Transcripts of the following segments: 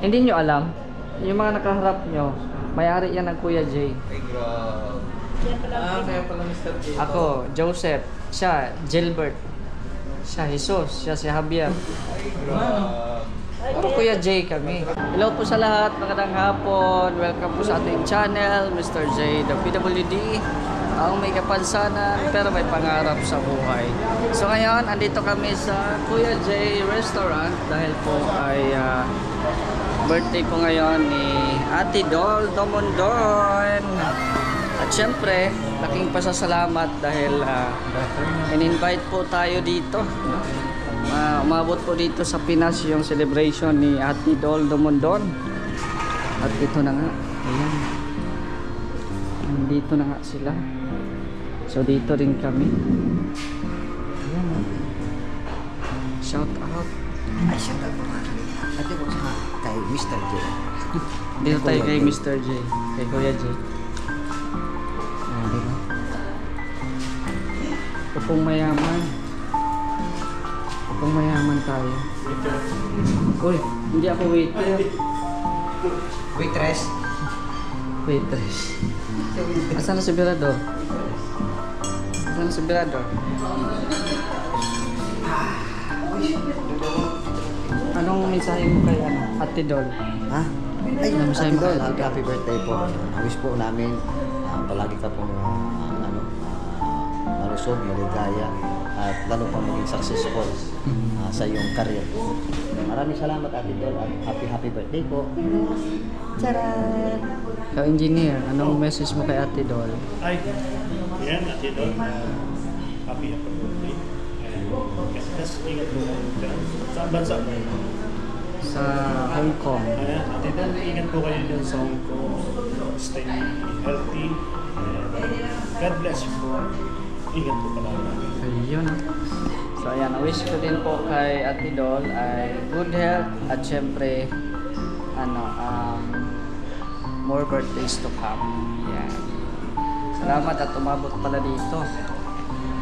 Hindi nyo alam? Yung mga nakaharap nyo, may-ari yan ng Kuya Jay. Ay, grabe. Kaya pala Mr. J. Ako, Joseph. Siya, Gilbert. Siya, Jesus. Siya, si Javier. Ay, grabe. Puro Kuya Jay kami. Hello po sa lahat, magandang hapon. Welcome po sa ating channel, Mr. J, the PWD. Ang may kapansanan pero may pangarap sa buhay. So ngayon, andito kami sa Kuya J Restaurant dahil po ay birthday po ngayon ni Ate Dol Domondon. At syempre, laking pasasalamat dahil in-invite po tayo dito. Umabot po dito sa Pinas yung celebration ni Ate Dol Domondon. At dito na nga, ayan. Dito na nga sila. So dito rin kami. Ayan, shout out. Ay, shout out po nga. Ate po sa kay Mr. J. Dito tayo kay Mr. J. Kay Kuya J. Diba? Upong mayaman. Upong mayaman tayo. Uy, hindi ako waiter. Waitress. Waitress. Asan na si Berador? Asan na si Berador? Anong mensahe mo kay Ate Dol? Ha? Ay, Ano masabi Ate mo? Dol, happy birthday po. Wish po namin palagi ka pong malusog, maligaya at lalo pang maging successful sa iyong career. Maraming salamat Ate Dol at happy birthday po. Charan! Ikaw, engineer, anong message mo kay Ate Dol? Ay, yan, Ate Dol. Happy birthday. Kasi ingat po kayo dyan. Saan bansa po? Sa Hong Kong. Ayan, Ate Dol, ingat po kayo dyan sa Hong Kong. Stay healthy. God bless you po. Ingat po pala. Ayun. So ayan, wish ko din po kay Ate Dol ay good health at syempre more birthdays to come. Yan. Salamat at umabot pala dito.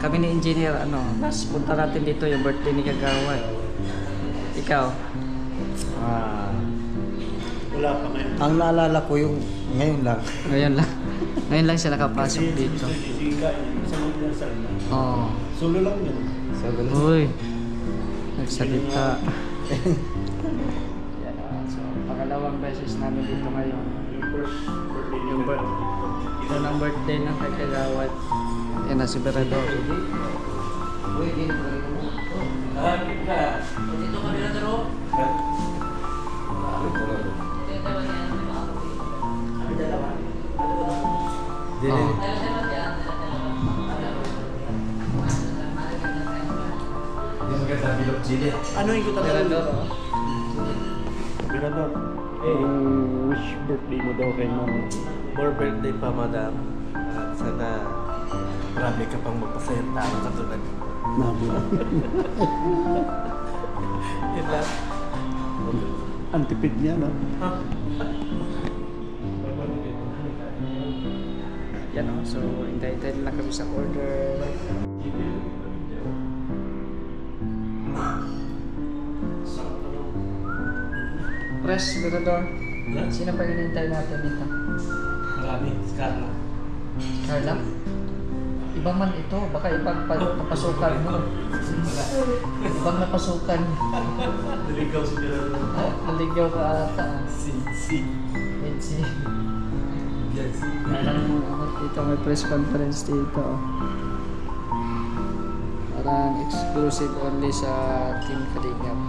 Kami ni Engineer, mas punta natin dito yung birthday ni Kagawad. Ikaw? Wala pa ngayon. Ang naalala ko yung ngayon lang. Ngayon lang siya nakapasok dito. Sa mga nasa Oo. solo lang yun. Uy, nagsalita. Yan, so, pangalawang beses namin dito ngayon. Yung first birthday niyo. Yung ito ng birthday ng Kagawad. Yan na si Berador. Ano yung kita Berador, oh. Berador, wish birthday mo daw kay Mom. More birthday pa, madam. At sana marami ka pang magpasayang tao katulad ko. Yun lang. Antipid niya, no? Yan o, so hintay-hintay lang kami sa order. Press, Berador. Sino pa hinintay natin dito? Marami, Scarla. Carla? Ibang man ito, baka ibang napasukan mo. Ibang napasukan. Naligaw si Berador. Naligaw ka ata. Si. Yes. Dito may press conference dito. Parang exclusive only sa Team Kalingap.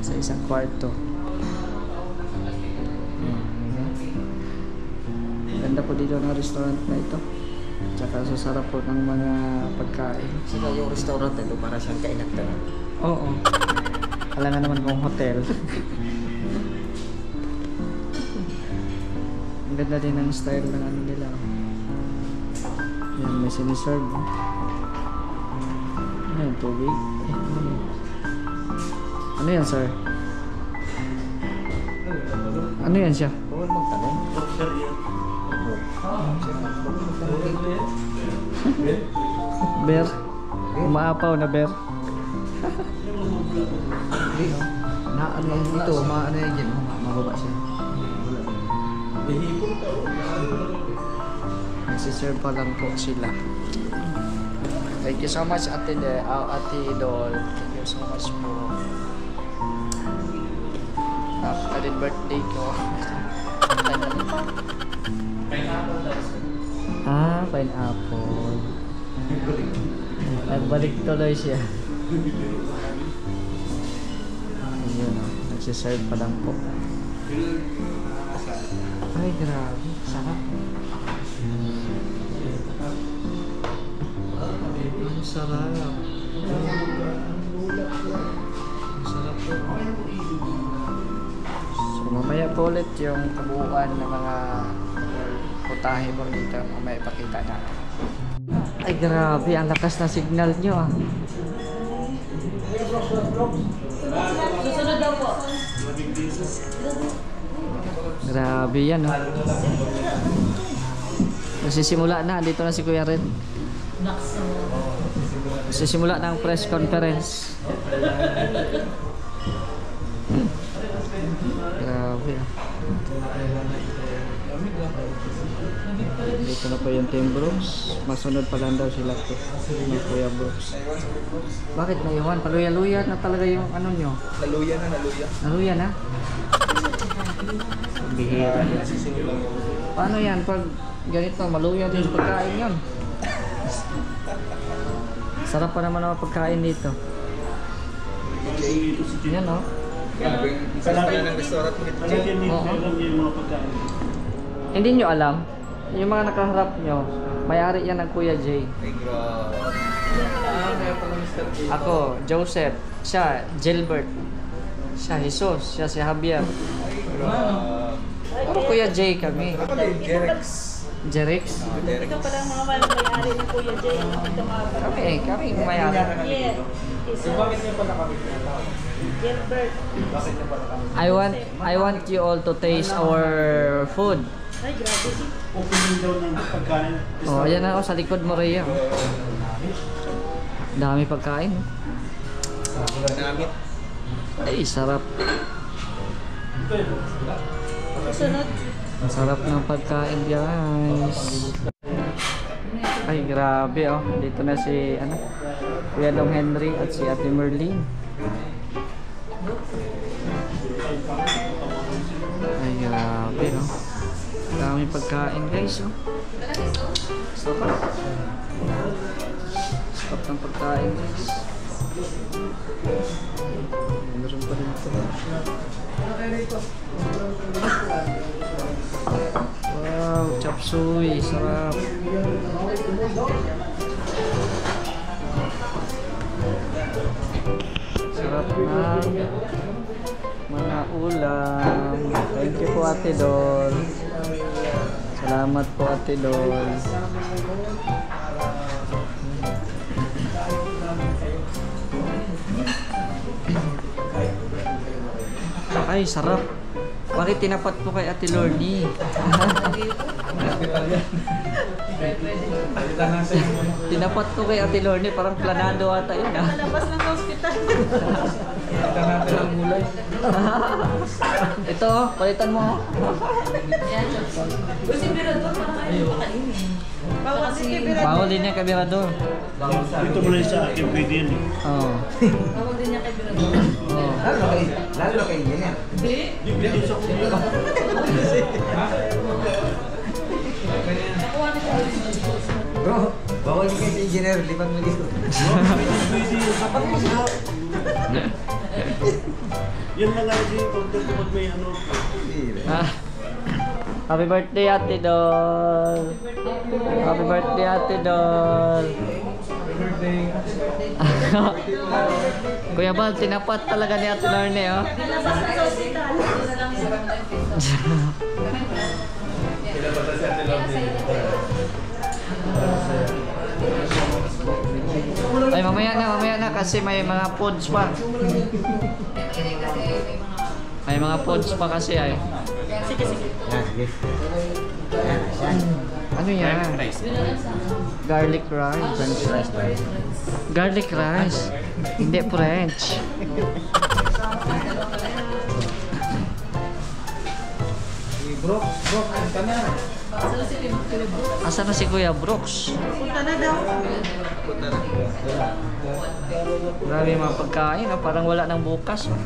Sa isang kwarto. Ganda po dito ng restaurant na ito. Tsaka sa sarap po ng mga pagkain. Sino yung restaurant ito para siyang kainagtan? Oo. Alam nga naman kung hotel. Ang ganda din ng style ng ano nila. Yan, may siniserve. Ano yan, tubig? Ano yan, sir? Ano yan siya? Huwag magtanong. Doctor yan. Bear? Umaapaw na bear? Na ano ito, ano yan dyan, mababa siya. Nagsiserve pa lang po sila. Thank you so much Ate Idol. Thank you so much po. Happy birthday ko. Pineapple. Nagbalik tuloy siya. Ayun o, nagsiserve pa lang po. Ay, grabe. Sarap. Ang sarap. Ang sarap po. So, mamaya po ulit yung kabuuan ng mga putahe mo dito. Mamaya ipakita natin. Ay, grabe. Ang lakas na signal nyo ah. Susunod daw po. Grabe yan oh. Nagsisimula na. Dito na si Kuya Red. Nagsisimula na ang press conference. Grabe ah. Dito na po yung Team Brooks. Masunod pa lang daw sila po ng Kuya Brooks. Bakit na iwan? Paluya-luya na talaga yung ano nyo? Naluya na, naluya. Naluya na? Bihira. Paano yan? Pag ganito, maluya din sa pagkain yun. Sarap pa naman ang pagkain dito. Yan o. Palagi ng restaurant mo dito. Palagi dito, alam niyo yung mga pagkain. Hindi nyo alam? Yung mga nakaharap nyo, may-ari yan ng Kuya Jay. Ay, grabe. Kaya pala Mr. J. Ako, Joseph. Siya, Gilbert. Siya, Jesus. Siya, si Javier. Pero Kuya Jay kami. Ako na yung Jerex. Jerex? Ito pala ang mga may-ari ni Kuya Jay. Ito mga Kami yung may-ari. Yes. Bakit niyo pala kami tinatawag? Gilbert. Bakit niyo pala kami? I want you all to taste our food. Ay, grabe. Opening daw ng pagkain. Oh, ayan na sa likod mo Rhea. Dami pagkain. Namit. Ay, sarap. Susunod. Sarap ng pagkain, guys. Ay, grabe oh. Dito na si Kuya Dong Henry at si Ate Merlin. Ay, grabe oh. Daming pagkain, guys oh. Sarap. Sarap ng pagkain, guys. Meron pa rin ito. Wow, chop suey, sarap. Sarap ng mga ulam. Thank you po Ate Dol. Salamat po Ate Dol. Ay, sarap. Bakit tinapat po kay Ate Lorny? Tinapat ko kay Ate Lorny, parang planado ata yun ah. Labas lang sa ospital. Kita natin ang gulay. Ito oh, palitan mo. Kasi Mirador, parang ayaw pakainin. Bawal si Mirador. Bawal din niya kay Mirador. Dito mo lang sa akin pwede yan eh. Oo. Bawal din niya kay Mirador. Oo. Lalo kayo yan. Hindi. Dito sa kuya. Nakuha ni Kuya. Bro, bawal kayo sa engineer. Lipat mo dito. Pwede yan. Sapat mo siya. Yan lang kasi pag may ano. Ah. Happy birthday Ate Dol. Happy birthday Ate Dol. Kuya Bal, tinapat talaga ni Ate Lorne oh. Labas lang sa ospital. Isa lang yung Ay, mamaya na kasi may mga foods pa. May mga foods pa kasi ay. Sige, sige. Ano yan? Garlic rice. French fries tayo. Garlic rice. Hindi French. Asa na si Kuya Brooks? Punta na daw. Grabe yung mga pagkain, ah. Parang wala nang bukas. Oh.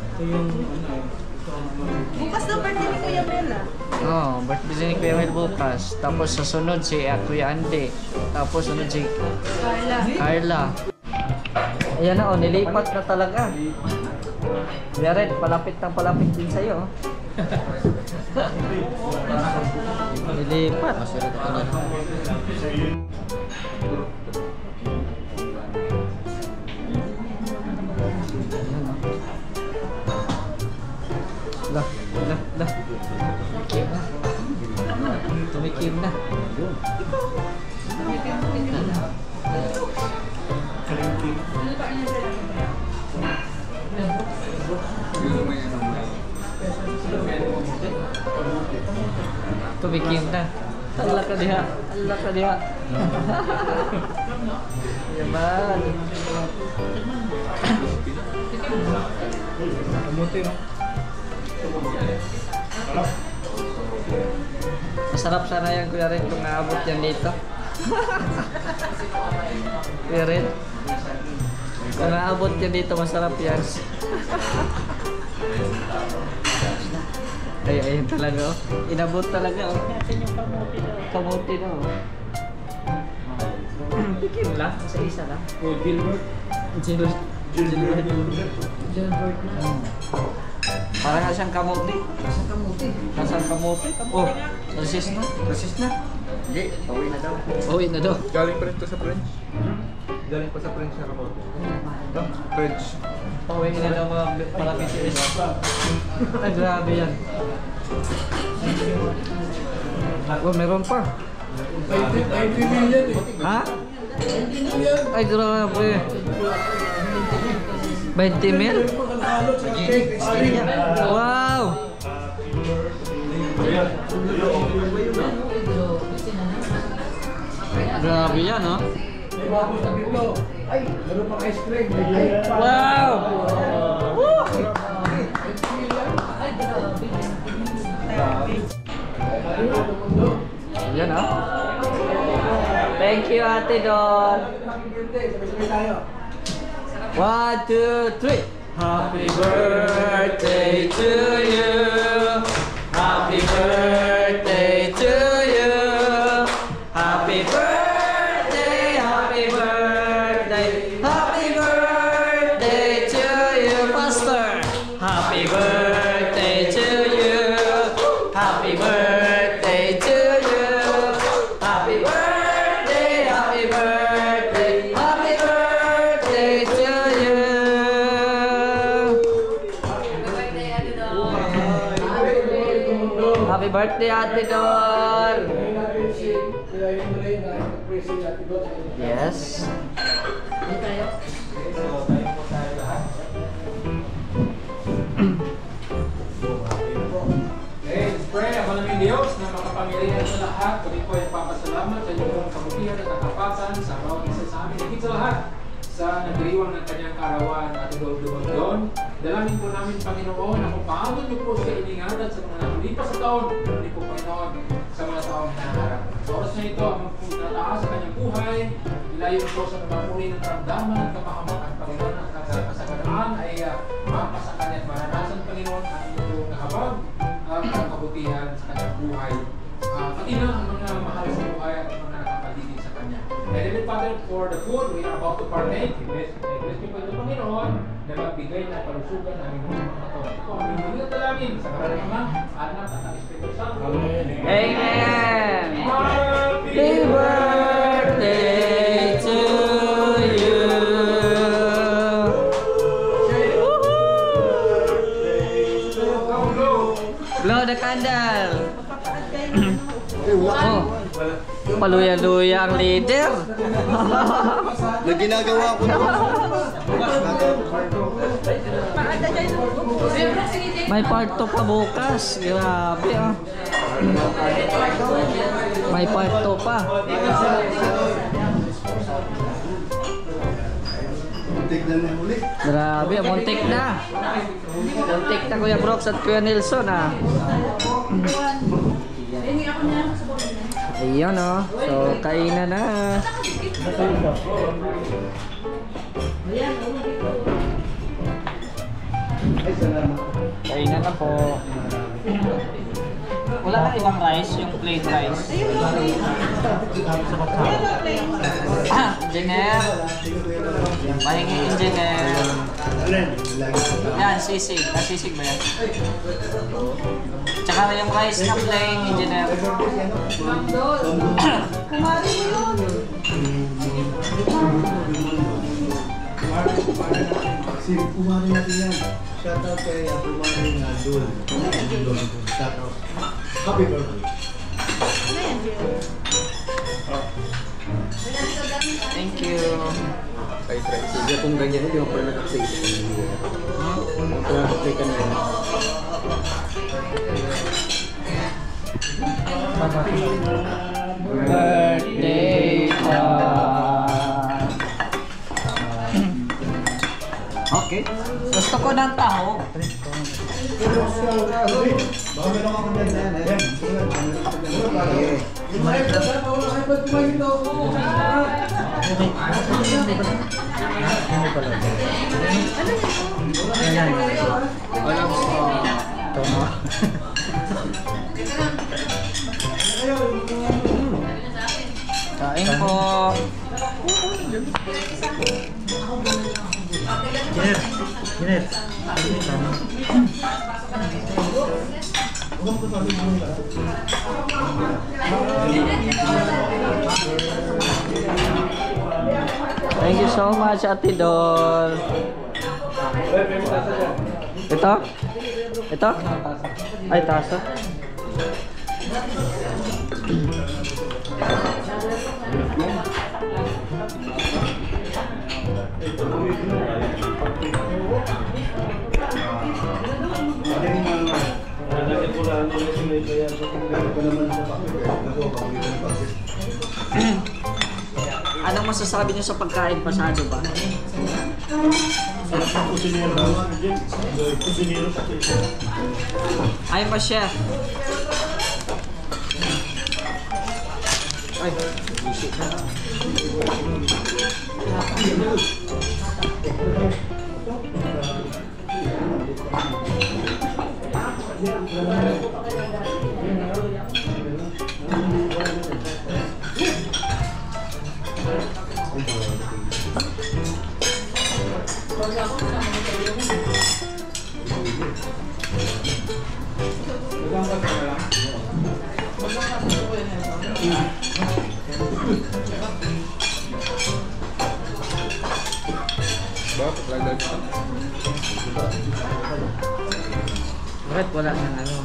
Bukas daw birthday ni Kuya Mel ah. Oh, birthday ni Kuya Mel bukas. Tapos sa sunod si Kuya Andy. Tapos sunod si Carla. Ayan na, oh, nilipat na talaga. Jared, palapit din sa'yo. Nilipat. Lah. Tumikim na. Tumikim na. Allah ka diha. Yaman. Kamuti, no? Masarap sana yan, Kuya Red, kung naabot yan dito. Kuya Red, kung naabot yan dito, masarap yan. Ayun talaga, oh. Inabot talaga, oh. Natin yung kamuti daw. Kamuti na, oh. Pikim lang, sa isa lang. Oh, Gilbert. Gilbert na. Parang nga siyang kamuti. Nasaan kamuti? Oh, nasis na. Hindi, pauwi na daw. Uwi na daw. Galing pa rin to sa French. Galing pa sa French na remote. French. Pauwi na daw mga malapit si Isa. Ay, grabe yan. Oh, meron pa. 90 million eh. Ha? Ay, grabe. 20 mil? Wow! Grabe yan, oh. Ay, meron pang ice cream. Wow! Woo! Yan, oh. Thank you, Ate Don. 1, 2, 3. Happy birthday to you. Happy birthday to you. Happy birthday, happy birthday. Happy birthday to you, Pastor. Happy birthday to you. Happy birthday to you. Happy birthday, happy birthday. Happy birthday to you. Happy birthday, Ate Don. Yes. Pray ang malaming Diyos na makapamilya sa lahat. Kami po ay papasalamat sa inyong kabutihan at katapatan sa bawat isa sa amin. Higit sa lahat sa nagdiriwang ng kanyang karawan at doon. Dalangin po namin, Panginoon, na kung paano niyo po siya iningatan sa mga nakulipas sa taon, hindi po, Panginoon, sa mga taong naharap. Sa oras na ito, ang magpunataas sa kanyang buhay, ilayo po sa namamuli ng karamdaman at kapahamakan, Panginoon, at kasaganaan ay mapas sa kanya at maranasan, Panginoon, ang inyong nahabag ang kabutihan sa kanyang buhay. Pati na ang mga mahal sa buhay at mga nakapaligid sa kanya. And then, Father, for the food we are about to partake, bless niyo po ito, Panginoon, na magbigay ng kalusugan ng aming mga ito. Ito ang aming mga dalangin sa ngalan ng Ama, Anak at ang Espiritu Santo. Amen. Happy birthday to you. Blow the candle. Oh, paluya-luya ang leader. Na ginagawa ko to. May part 2 pa bukas. Grabe, ah. May part 2 pa. Tignan na ulit. Grabe, muntik na. Muntik na, Kuya Brooks at Kuya Nelson, ah. Ayan o. So, kainan na. Kainan na po. Wala na ibang rice, yung plain rice. Engineer. Mahingi engineer. Yan, sisig. Sisig ba yan? Tsaka yung rice na plain, engineer. Kumari mo yun. Kumari natin yan. Shout out kay Kumari nga Dul. Shout out. Happy birthday. Thank you. Sige, kung ganyan, hindi mo pala nag-update. Kaya nag-update ka na yun. Birthday Okay. Gusto ko ng taho. Baka meron ako dyan na yan. Walang kain po. Kinet. Thank you so much, Ate Dol. Ito? Ito? Ay, tasa. Anong masasabi niyo sa pagkain? Pasado ba? Ay, pa chef. Ay, isip na. Bakit wala nang ano?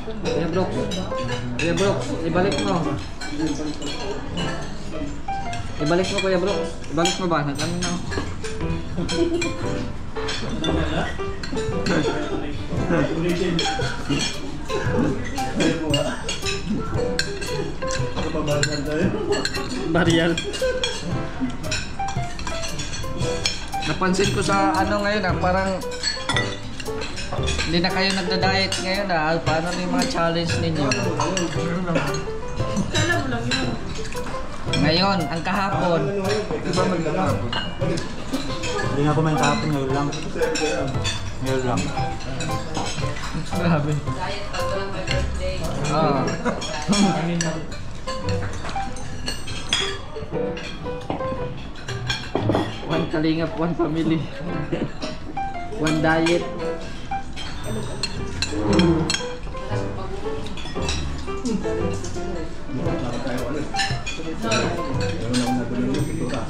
Kuya Brooks. Kuya Brooks, ibalik mo. Ibalik mo, Kuya Brooks. Ibalik mo ba? Nagano na. Ulitin. Ayaw mo ha? Ano pa ba tayo? Barial. Napansin ko sa ano ngayon parang hindi na kayo nagda-diet ngayon Paano na yung mga challenge ninyo? Kala mo lang yun. Ngayon, ang kahapon. Diba magkakapon? Hindi nga kumain kahapon, ngayon lang. Ngayon lang. Grabe. Oo. One kalingap, one family. One diet. Dapat tayo ano? Meron akong natuloy yung pintura.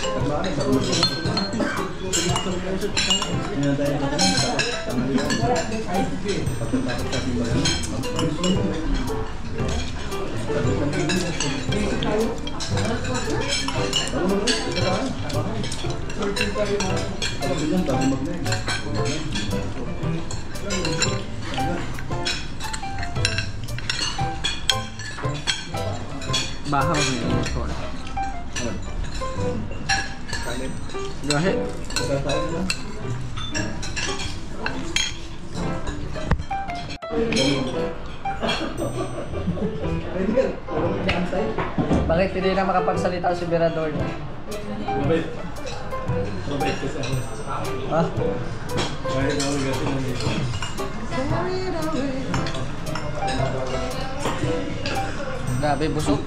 Tagmaan sa ulo. Yan tayo natin. Tama yan. Pagkatapos sa tiba yan. Bahaw na yung motor. Go ahead. Bakit hindi na makapagsalita si Berador? Mabait. Mabait kasi ako. Ha? Kahit na ako gasin na dito. Grabe, busog.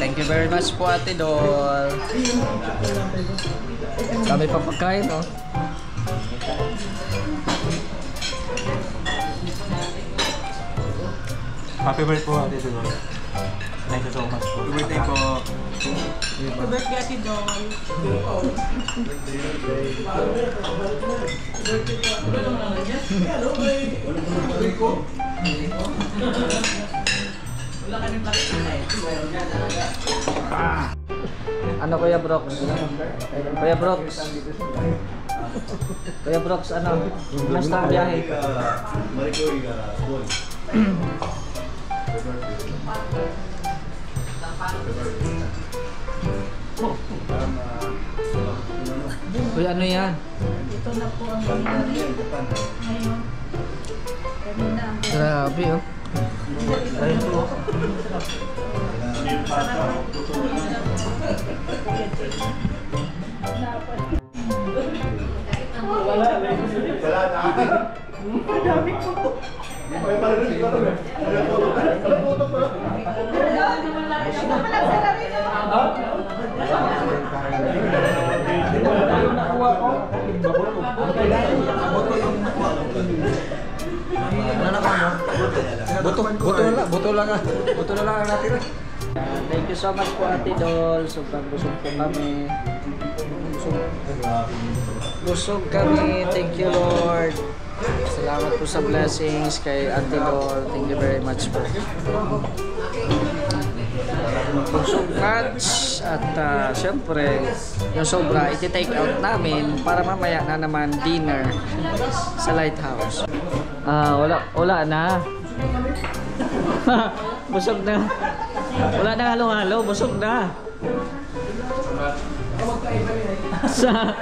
Thank you very much po, Ate Dol. Dami pa pagkain, no? Happy birthday po, Ate Dol. Thank you so much po. Happy birthday po. Happy birthday, Ate Don. Ano, Kuya Brooks? Kuya Brooks? Kuya Brooks, ano? Kumusta ang biyahe? Maricoy boy. Uy, ano yan? Ito na po ang nangyari ngayon. Kanina ang Grabe, oh. Ayun po. Buto lang ang natin. Thank you so much po, Ate Dol. Sobrang busog po kami. Busog kami. Thank you, Lord. Salamat po sa blessings kay Ate Dol. Thank you very much po. Busog much. At syempre, yung sobra, iti-take out namin para mamaya na naman dinner sa Lighthouse. Wala na. Busog na. Wala na halo-halo, busog na. Sa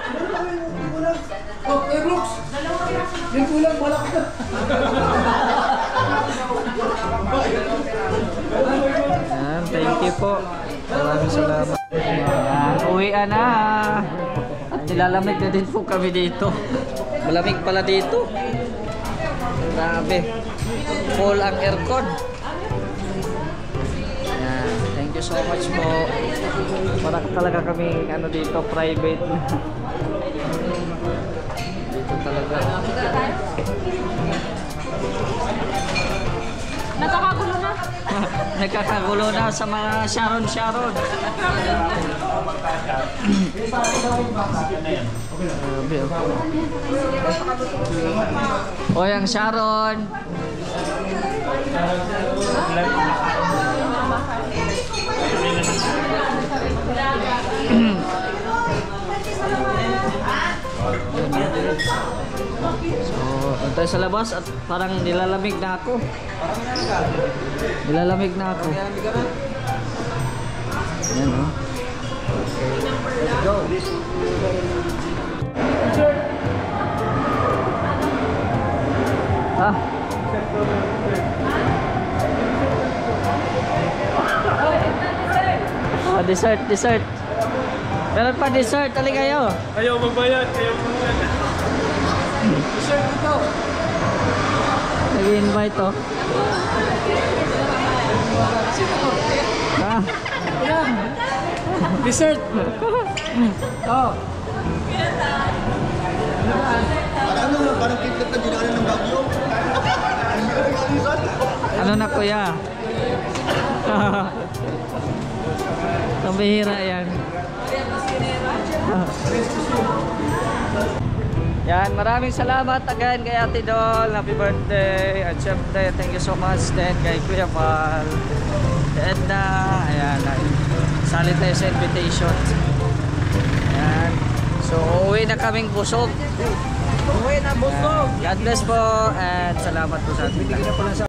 thank you po. Maraming salamat. Uwian na. At nilalamig na din po kami dito. Malamig pala dito. Grabe. Full ang aircon. Yan. Thank you so much po. Para talaga kami ano dito, private. Dito talaga. Nakakagulo na. nagkakagulo na sa mga Sharon. O yung Sharon. So, tayo sa labas at parang nilalamig na ako. Yan o. Let's go. Dessert. Meron pa dessert, tali kayo. Ayaw magbayad. Dessert ito. Nag-invite to. Dessert. Parang kidlat na dinaanan ng bagyo. Ano na kuya? Pambihira yan. Yan, maraming salamat again kay Ate Dol. Happy birthday. At syempre, thank you so much din kay Kuya Val. Edna. Ayan, salit tayo sa invitation. Ayan. So, uwi na kaming busog. God bless po and salamat po sa ating lahat.